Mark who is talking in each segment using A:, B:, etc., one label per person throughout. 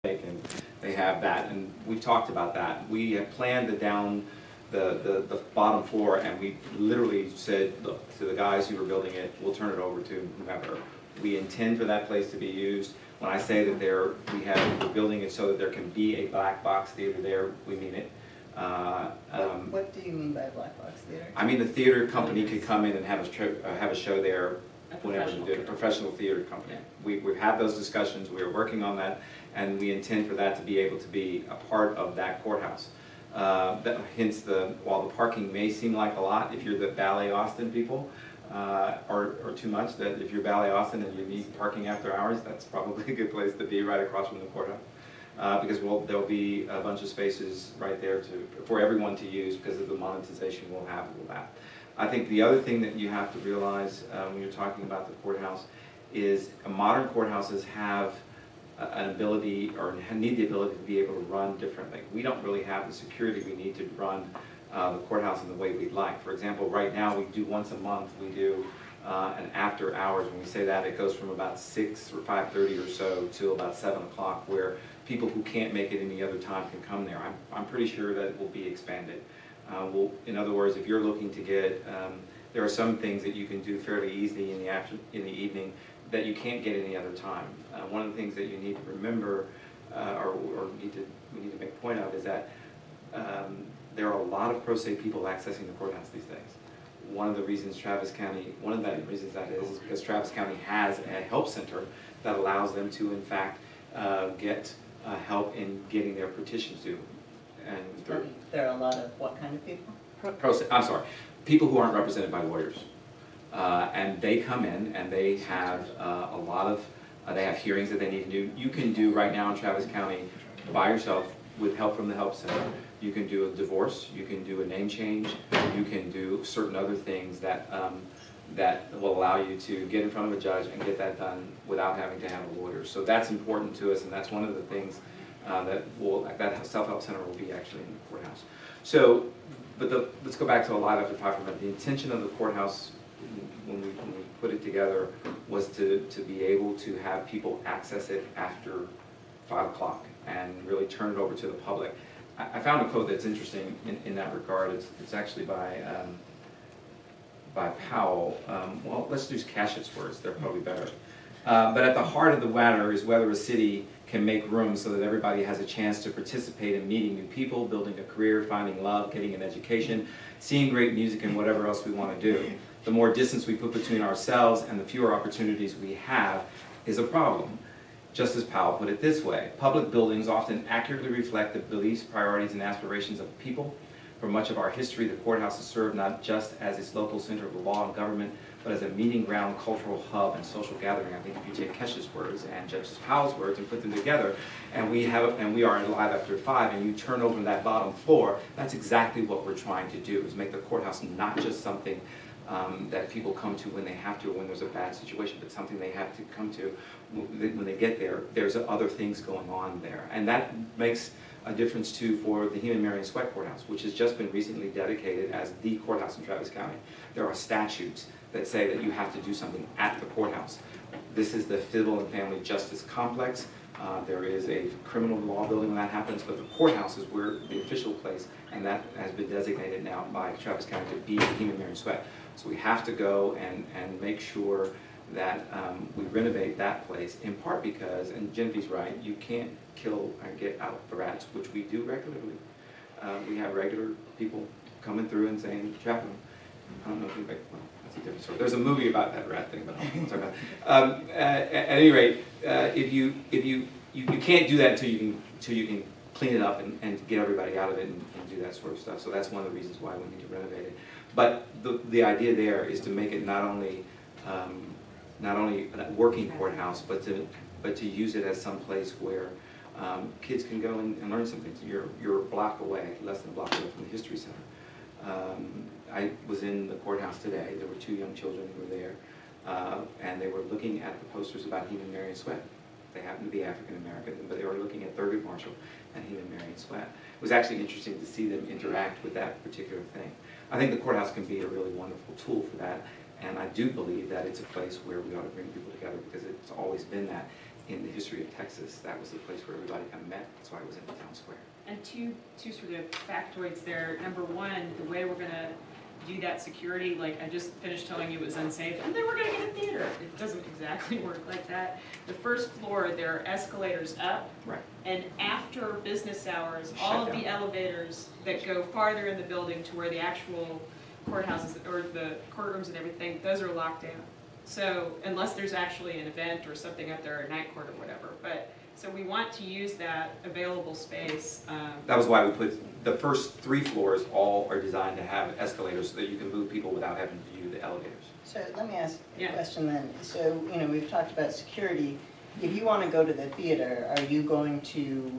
A: and they have that, and we talked about that. We have planned the bottom floor, and we literally said, look, to the guys who were building it, we'll turn it over to whomever. We intend for that place to be used. When I say that we're building it so that there can be a black box theater there, we mean it.
B: What do you mean by black box theater?
A: I mean the theater company could come in and have a show there whenever you do it, a professional theater company. We've had those discussions, we are working on that, and we intend for that to be able to be a part of that courthouse. Hence, while the parking may seem like a lot if you're the Ballet Austin people, or too much, that if you're Ballet Austin and you need parking after hours, that's probably a good place to be, right across from the courthouse. Because there'll be a bunch of spaces right there for everyone to use because of the monetization we'll have with that. I think the other thing that you have to realize when you're talking about the courthouse is modern courthouses have an ability, or need the ability to be able to run differently. We don't really have the security we need to run the courthouse in the way we'd like. For example, right now we do once a month, we do an after hours. When we say that, it goes from about 6 or 5:30 or so to about 7 o'clock, where people who can't make it any other time can come there. I'm pretty sure that it will be expanded. In other words, if you're looking to get, there are some things that you can do fairly easily in the evening that you can't get any other time. One of the things that you need to remember, or we need to make a point of, is that there are a lot of pro se people accessing the courthouse these days. One of the reasons that is because Travis County has a help center that allows them to, in fact, get help in getting their petitions due. And
B: there are a lot of what kind of people?
A: People who aren't represented by lawyers. And they come in and they have they have hearings that they need to do. You can do right now in Travis County by yourself with help from the help center. You can do a divorce, you can do a name change, you can do certain other things that will allow you to get in front of a judge and get that done without having to have a lawyer. So that's important to us, and that's one of the things that self-help center will be actually in the courthouse. So, let's go back to Alive After 5 for a minute. The intention of the courthouse, when we put it together, was to be able to have people access it after 5 o'clock and really turn it over to the public. I found a quote that's interesting in that regard. It's actually by Powell. Well, let's use Cash's words, they're probably better. But at the heart of the matter is whether a city can make room so that everybody has a chance to participate in meeting new people, building a career, finding love, getting an education, seeing great music, and whatever else we want to do. The more distance we put between ourselves and the fewer opportunities we have is a problem. Just as Powell put it this way, public buildings often accurately reflect the beliefs, priorities, and aspirations of the people. For much of our history, the courthouse has served not just as its local center of the law and government, but as a meeting ground, cultural hub, and social gathering. I think if you take Kesh's words and Justice Powell's words and put them together, and we are in Alive After 5, and you turn over that bottom floor, that's exactly what we're trying to do, is make the courthouse not just something that people come to when they have to, or when there's a bad situation, but something they have to come to when they get there. There's other things going on there, and that makes a difference too for the Heman, Marion Sweat Courthouse, which has just been recently dedicated as the courthouse in Travis County. There are statutes that say that you have to do something at the courthouse. This is the Civil and Family Justice Complex. There is a criminal law building when that happens, but the courthouse is where the official place, and that has been designated now by Travis County to be the Heman, Marion Sweat. So we have to go and make sure that we renovate that place, in part because, and Genevieve's right, you can't kill and get out the rats, which we do regularly. We have regular people coming through and saying, trap them. I don't know if anybody, well, that's a different story. There's a movie about that rat thing, but I won't talk about it. At any rate, you can't do that until you can clean it up and get everybody out of it and do that sort of stuff. So that's one of the reasons why we need to renovate it. But the idea there is to make it not only a working courthouse, but to use it as some place where kids can go and learn some things. You're a block away, less than a block away from the History Center. I was in the courthouse today. There were 2 young children who were there, and they were looking at the posters about Heman, Marion Sweat. They happen to be African American, but they were looking at Thurgood Marshall and Heman, Marion Sweat. It was actually interesting to see them interact with that particular thing. I think the courthouse can be a really wonderful tool for that, and I do believe that it's a place where we ought to bring people together, because it's always been that. in the history of Texas, that was the place where everybody kind of met. That's why it was in the town square.
C: And two sort of factoids there. Number one, the way we're gonna do that security, like I just finished telling you it was unsafe, and then we're gonna get a theater. It doesn't exactly work like that. The first floor, there are escalators up.
A: Right.
C: And after business hours,
A: Shut
C: all of
A: down.
C: the elevators that go farther in the building to where the actual courthouses, or the courtrooms and everything, those are locked down. So unless there's actually an event or something up there, or night court or whatever. But, so we want to use that available space.
A: That was why we put, the first 3 floors all are designed to have escalators so that you can move people without having to use the elevators.
B: So let me ask a
C: Yeah.
B: question then. So, we've talked about security. If you want to go to the theater, are you going to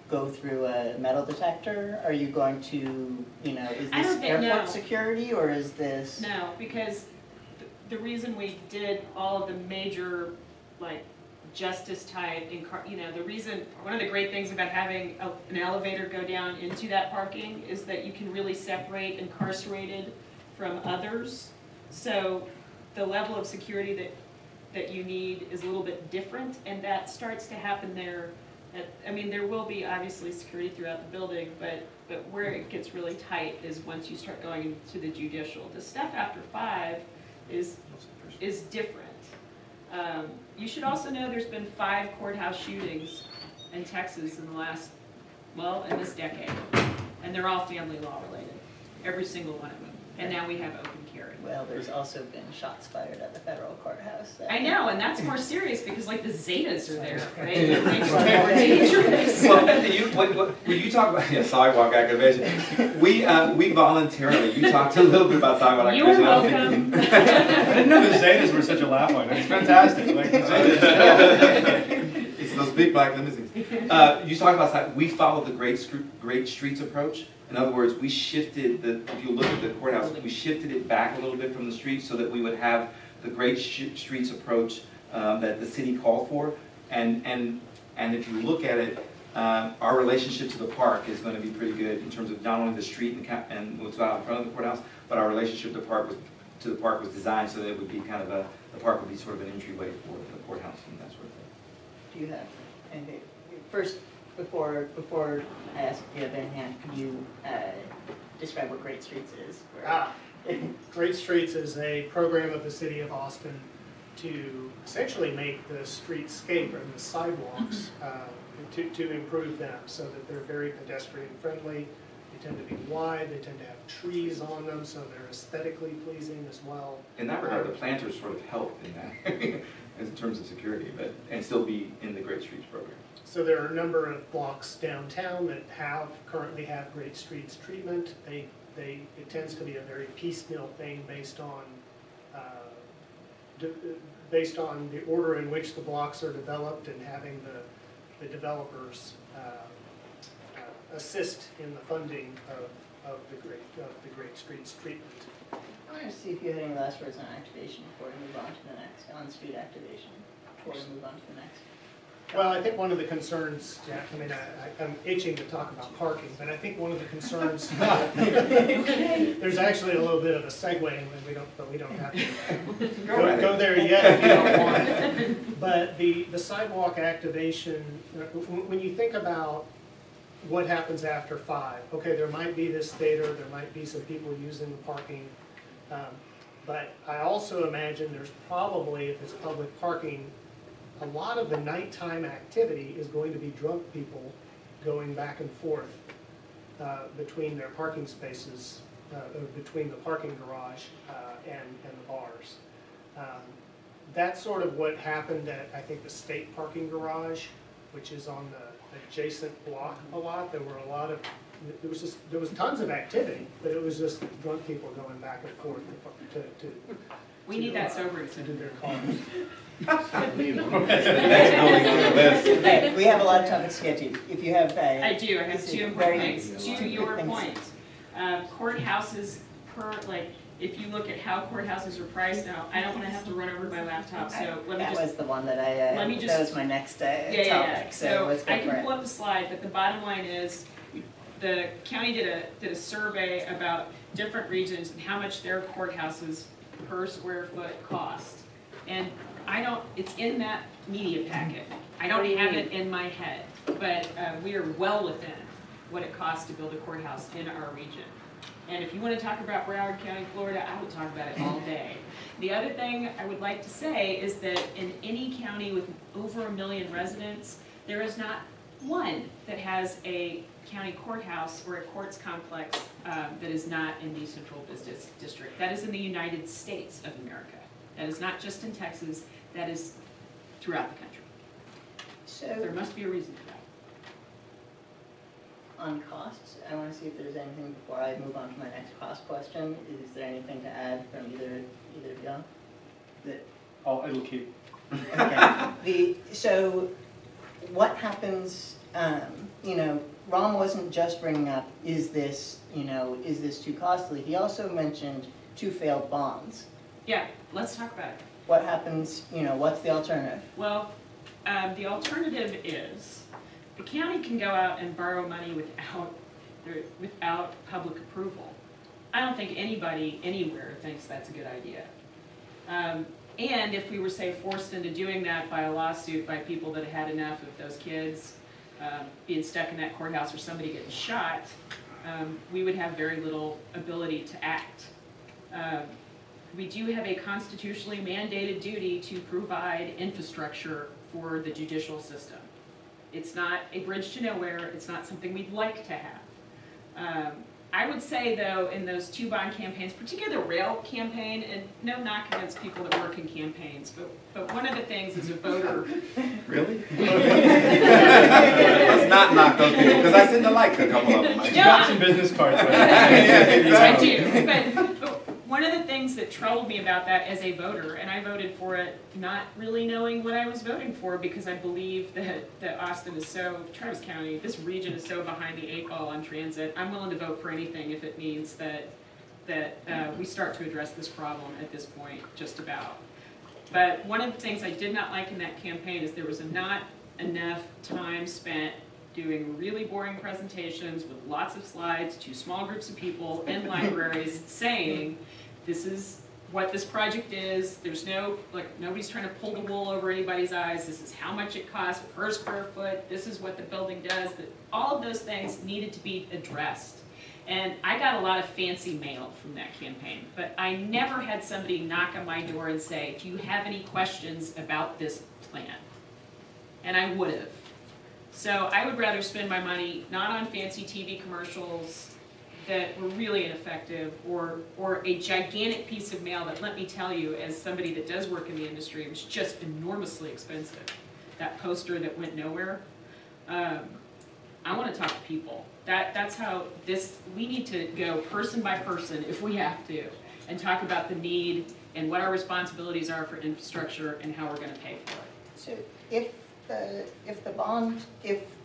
B: go through a metal detector? Are you going to, is
C: I
B: this
C: don't think-
B: airport
C: no.
B: security or is this?
C: No, because the reason we did all of the major, like, justice type, the reason, one of the great things about having an elevator go down into that parking is that you can really separate incarcerated from others. So the level of security that you need is a little bit different, and that starts to happen there. There will be obviously security throughout the building, but where it gets really tight is once you start going to the judicial. The stuff after 5 is different. You should also know there's been 5 courthouse shootings in Texas in the last, in this decade. And they're all family law related, every single one of them. And now we have open carry.
B: Well, there's also been shots fired at the federal courthouse.
C: I know, and that's more serious because like the Zetas are there, right? It makes it more dangerous.
A: Well, when you talk about sidewalk activation, we voluntarily, you talked a little bit about sidewalk
C: You're
A: activation.
C: welcome.
D: I didn't know the Zetas were such a laugh line. It's fantastic. Like the Zetas.
A: It's those big black limousines. You talk about that. We followed the great streets approach. In other words, we shifted if you look at the courthouse, we shifted it back a little bit from the street so that we would have the great streets approach that the city called for. And if you look at it, our relationship to the park is going to be pretty good in terms of not only the street and what's out in front of the courthouse, but our relationship to the park was designed so that it would be kind of the park would be sort of an entryway for the courthouse and that sort of thing.
B: Do you have anything? First, before I ask if you have any hand, could you describe what Great Streets is?
E: Great Streets is a program of the city of Austin to essentially make the streetscape and the sidewalks to improve them so that they're very pedestrian friendly. They tend to be wide, they tend to have trees on them, so they're aesthetically pleasing as well.
A: In that regard, the planters sort of help in that, in terms of security, and still be in the Great Streets program.
E: So there are a number of blocks downtown that currently have Great Streets treatment. It tends to be a very piecemeal thing based on the order in which the blocks are developed and having the developers assist in the funding of the Great Streets treatment.
B: I want to see if you had any last words on activation before we move on to the next, on street activation, before we move on to the next.
E: Well, I think one of the concerns, Jack, I'm itching to talk about parking, but I think one of the concerns, there's actually a little bit of a segue, but we don't have to go there yet if you don't want it. But the sidewalk activation, when you think about what happens after 5, okay, there might be this theater, there might be some people using the parking, but I also imagine there's probably, if it's public parking, a lot of the nighttime activity is going to be drunk people going back and forth between their parking spaces, between the parking garage and the bars. That's sort of what happened at, I think, the state parking garage, which is on the adjacent block a lot. There were a lot of, there was tons of activity, but it was just drunk people going back and forth
C: We need that sobering.
E: to do their cars.
B: Okay, we have a lot of topics to get to. If you have,
C: I do, I have
B: this
C: 2
B: is
C: important
B: very-
C: things. To your
B: things.
C: point, courthouses if you look at how courthouses are priced now, I don't want to have to run over my laptop, so let me
B: that
C: just.
B: was the one that I,
C: let me
B: that
C: just-
B: was my next topic,
C: Yeah.
B: so let's go
C: I
B: for
C: can
B: it.
C: pull up the slide, but the bottom line is, the county did a survey about different regions and how much their courthouses per square foot cost. And it's in that media packet. I
F: What
C: don't
F: do you
C: have
F: mean?
C: it in my head, but we are well within what it costs to build a courthouse in our region. And if you want to talk about Broward County, Florida, I would talk about it all day. The other thing I would like to say is that in any county with over 1 million residents, there is not one that has a county courthouse or a courts complex that is not in the central business district. That is in the United States of America. That is not just in Texas, that is throughout the country. There
B: So,
C: must be a reason for that.
B: on costs, I want to see if there's anything before I move on to my next cost question. Is there anything to add from either of y'all? That
D: Oh, it'll keep.
B: Okay. So what happens, Ron wasn't just bringing up, is this too costly? He also mentioned 2 failed bonds.
C: Yeah, let's talk about it.
B: What happens, what's the alternative?
C: Well, the alternative is the county can go out and borrow money without public approval. I don't think anybody anywhere thinks that's a good idea. And if we were, say, forced into doing that by a lawsuit by people that had enough of those kids being stuck in that courthouse or somebody getting shot, we would have very little ability to act. We do have a constitutionally mandated duty to provide infrastructure for the judicial system. It's not a bridge to nowhere. It's not something we'd like to have. I would say, though, in those 2 bond campaigns, particularly the rail campaign, and no knock against people that work in campaigns, but one of the things as a voter...
A: Really? Let's not knock those people, because I seem to like a couple of them.
D: You got some business cards, right?
C: I do, but one of the things that troubled me about that as a voter, and I voted for it not really knowing what I was voting for because I believe that Austin is so, Travis County, this region is so behind the 8 ball on transit. I'm willing to vote for anything if it means that we start to address this problem at this point, just about. But one of the things I did not like in that campaign is there was not enough time spent doing really boring presentations with lots of slides to small groups of people in libraries saying, this is what this project is. There's nobody's trying to pull the wool over anybody's eyes. This is how much it costs per square foot. This is what the building does. All of those things needed to be addressed. And I got a lot of fancy mail from that campaign, but I never had somebody knock on my door and say, do you have any questions about this plan? And I would have. So I would rather spend my money not on fancy TV commercials that were really ineffective, or a gigantic piece of mail that, let me tell you, as somebody that does work in the industry, was just enormously expensive. That poster that went nowhere. I want to talk to people. That's how we need to go person by person if we have to, and talk about the need and what our responsibilities are for infrastructure and how we're going to pay for it.
B: So if the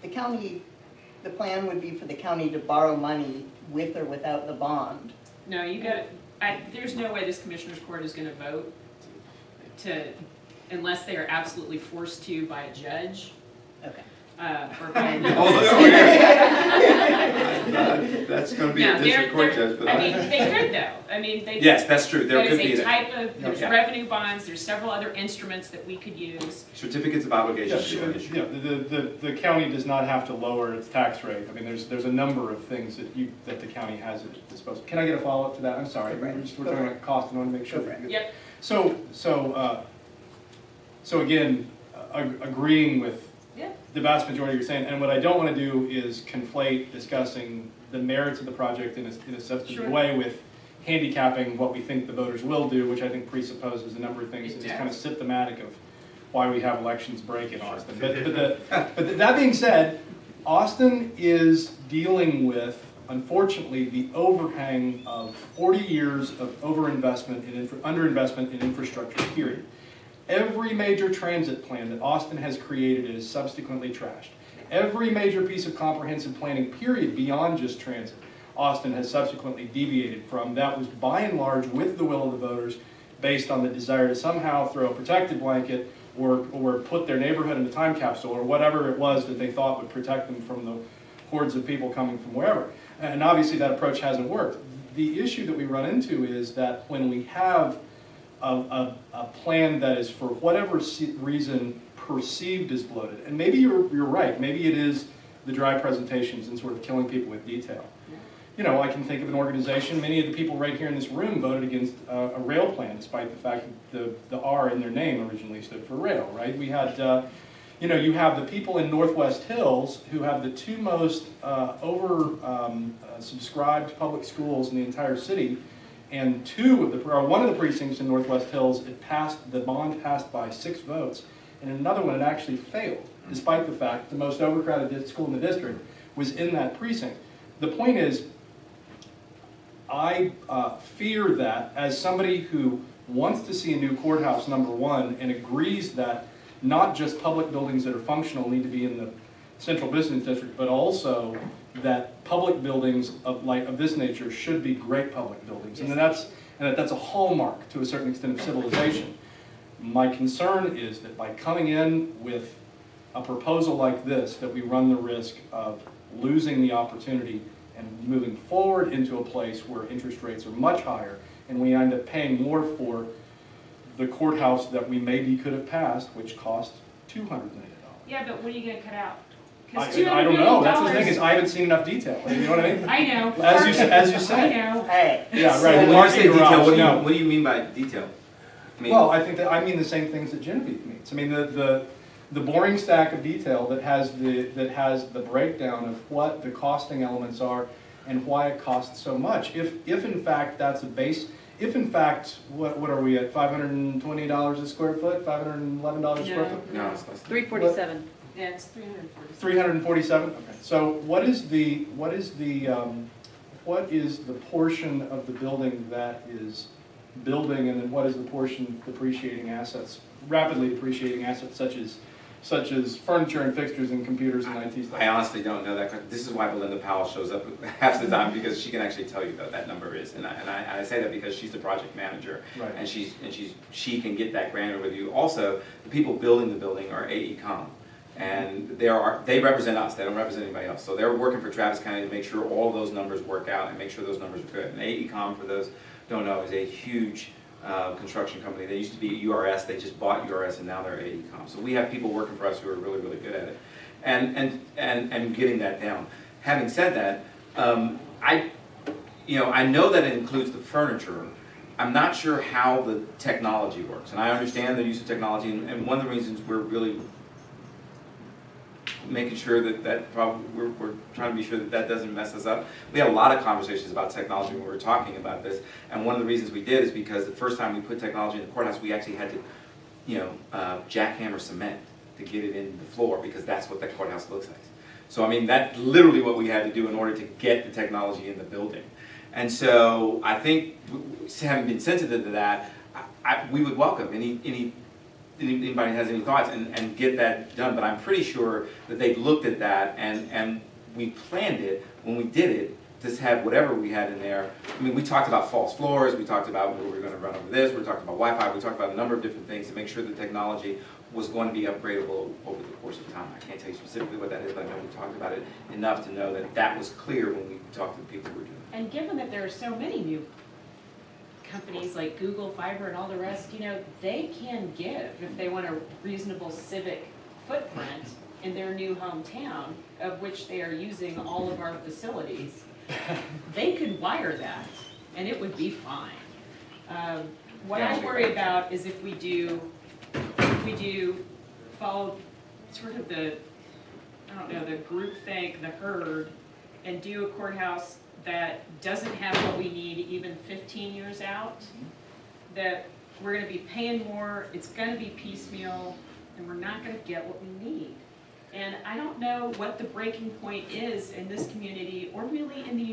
B: county, the plan would be for the county to borrow money with or without the bond.
C: No, there's no way this commissioner's court is going to vote unless they are absolutely forced to by a judge.
B: Okay.
C: Or by
A: That's going to be
C: No,
A: a district court judge for that.
C: I mean, they could though. I mean,
A: Yes, that's true. There could be
C: There's a
A: that.
C: type of, there's
A: Yeah.
C: revenue bonds, there's several other instruments that we could use.
A: Certificates of obligation.
D: Yeah, the county does not have to lower its tax rate. I mean, there's a number of things that the county has at its disposal. Can I get a follow-up to that? I'm sorry, we're talking about cost and I want to make sure.
C: Yep.
D: So again, agreeing with
C: Yeah.
D: the vast majority you're saying, and what I don't want to do is conflate discussing the merits of the project in a substantive
C: Sure.
D: way with handicapping what we think the voters will do, which I think presupposes a number of things and is kind of symptomatic of why we have elections break in Austin. But that being said, Austin is dealing with, unfortunately, the overhang of 40 years of underinvestment in infrastructure, period. Every major transit plan that Austin has created is subsequently trashed. Every major piece of comprehensive planning, period, beyond just transit, Austin has subsequently deviated from. That was by and large with the will of the voters, based on the desire to somehow throw a protective blanket or put their neighborhood in a time capsule or whatever it was that they thought would protect them from the hordes of people coming from wherever. And obviously that approach hasn't worked. The issue that we run into is that when we have a plan that is, for whatever reason, perceived as bloated. And maybe you're right. Maybe it is the dry presentations and sort of killing people with detail. You know, I can think of an organization, many of the people right here in this room voted against a rail plan, despite the fact that the R in their name originally stood for rail, right? We had, you know, you have the people in Northwest Hills who have the two most subscribed public schools in the entire city, and one of the precincts in Northwest Hills, the bond passed by 6 votes, and another one it actually failed, despite the fact the most overcrowded school in the district was in that precinct. The point is, I fear that as somebody who wants to see a new courthouse, number one, and agrees that not just public buildings that are functional need to be in the central business district, but also that public buildings of this nature should be great public buildings, and that's a hallmark to a certain extent of civilization. My concern is that by coming in with a proposal like this, that we run the risk of losing the opportunity and moving forward into a place where interest rates are much higher, and we end up paying more for the courthouse that we maybe could have passed, which cost $200 million.
C: Yeah, but what are you going to cut out?
D: I don't know. That's the thing, is I haven't seen enough detail. You know what I mean?
C: I know.
D: As you say.
C: I know.
B: Hey.
D: Yeah, right.
A: When you say detail,
D: Garage,
A: what do you mean by detail? I mean,
D: well, I mean the same things that Genevieve means. I mean the boring stack of detail that has the breakdown of what the costing elements are and why it costs so much. If in fact that's a base, if in fact what are we at, $520 a square foot, $511 a square foot?
A: no, it's less than
C: 347. Yeah, it's 347.
D: 347. Okay. So what is the portion of the building that is building, and then what is the portion depreciating assets, rapidly depreciating assets such as furniture and fixtures and computers and IT stuff?
A: I honestly don't know that. This is why Belinda Powell shows up half the time, because she can actually tell you that number is. And I say that because she's the project manager,
D: Right.
A: and she can get that granular with you. Also, the people building the building are AECom, and they represent us. They don't represent anybody else. So they're working for Travis County to make sure all of those numbers work out and make sure those numbers are good. And AECom, for those who don't know, is a huge construction company. They used to be URS, they just bought URS, and now they're AECom. So we have people working for us who are really, really good at it, and getting that down. Having said that, I know that it includes the furniture. I'm not sure how the technology works, and I understand the use of technology, and one of the reasons we're really making sure we're trying to be sure that doesn't mess us up. We had a lot of conversations about technology when we were talking about this, and one of the reasons we did is because the first time we put technology in the courthouse, we actually had to, jackhammer cement to get it in the floor, because that's what that courthouse looks like. So I mean, that's literally what we had to do in order to get the technology in the building. And so I think, having been sensitive to that, we would welcome anybody has any thoughts and get that done. But I'm pretty sure that they've looked at that, and we planned it when we did it to have whatever we had in there. I mean, we talked about false floors, we talked about where we were going to run over this, we talked about Wi-Fi, we talked about a number of different things to make sure the technology was going to be upgradable over the course of time. I can't tell you specifically what that is, but I know we talked about it enough to know that that was clear when we talked to the people who were doing it.
C: And given that there are so many new companies like Google, Fiber, and all the rest, they can give, if they want a reasonable civic footprint in their new hometown, of which they are using all of our facilities, they could wire that, and it would be fine. What I worry about is if we do follow sort of the groupthink, the herd, and do a courthouse that doesn't have what we need even 15 years out, that we're going to be paying more, it's going to be piecemeal, and we're not going to get what we need. And I don't know what the breaking point is in this community, or really in the United States.